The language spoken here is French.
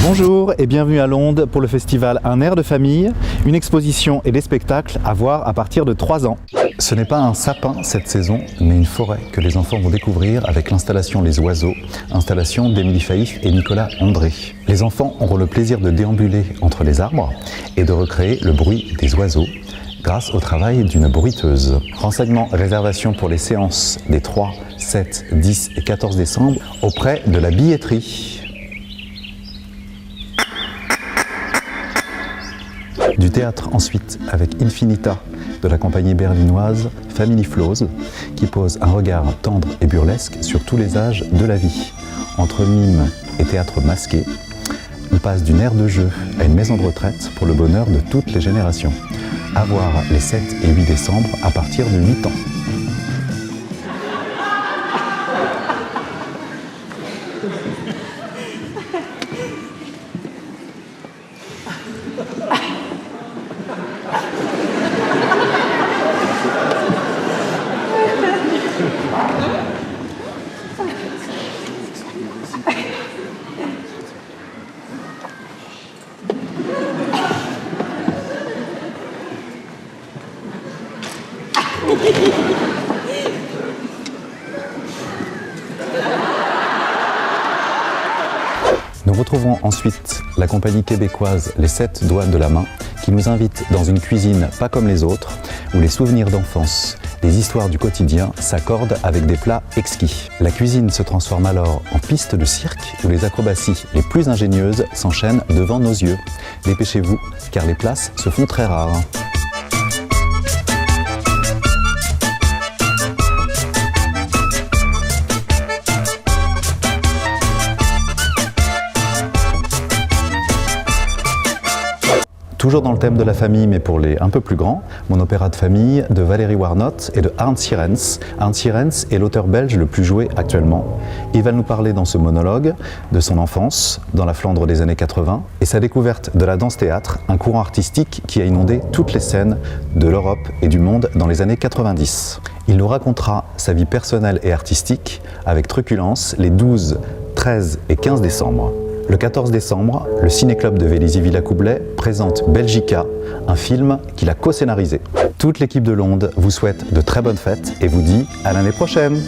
Bonjour et bienvenue à Londe pour le festival Un air de famille, une exposition et des spectacles à voir à partir de 3 ans. Ce n'est pas un sapin cette saison, mais une forêt que les enfants vont découvrir avec l'installation Les Oiseaux, installation d'Émilie Faïf et Nicolas André. Les enfants auront le plaisir de déambuler entre les arbres et de recréer le bruit des oiseaux grâce au travail d'une bruiteuse. Renseignements et réservations pour les séances des 3, 7, 10 et 14 décembre auprès de la billetterie. Du théâtre ensuite avec Infinita de la compagnie berlinoise Family Flows qui pose un regard tendre et burlesque sur tous les âges de la vie. Entre mime et théâtre masqué, on passe d'une aire de jeu à une maison de retraite pour le bonheur de toutes les générations. À voir les 7 et 8 décembre à partir de 8 ans. Nous retrouverons ensuite la compagnie québécoise Les 7 doigts de la main qui nous invite dans une cuisine pas comme les autres où les souvenirs d'enfance, les histoires du quotidien s'accordent avec des plats exquis. La cuisine se transforme alors en piste de cirque où les acrobaties les plus ingénieuses s'enchaînent devant nos yeux. Dépêchez-vous car les places se font très rares. Toujours dans le thème de la famille, mais pour les un peu plus grands, mon opéra de famille de Valérie Warnotte et de Arnd Sierens. Arnd Sierens est l'auteur belge le plus joué actuellement. Il va nous parler dans ce monologue de son enfance dans la Flandre des années 80 et sa découverte de la danse-théâtre, un courant artistique qui a inondé toutes les scènes de l'Europe et du monde dans les années 90. Il nous racontera sa vie personnelle et artistique avec truculence les 12, 13 et 15 décembre. Le 14 décembre, le Ciné-Club de Vélizy-Villacoublay présente Belgica, un film qu'il a co-scénarisé. Toute l'équipe de Londe vous souhaite de très bonnes fêtes et vous dit à l'année prochaine.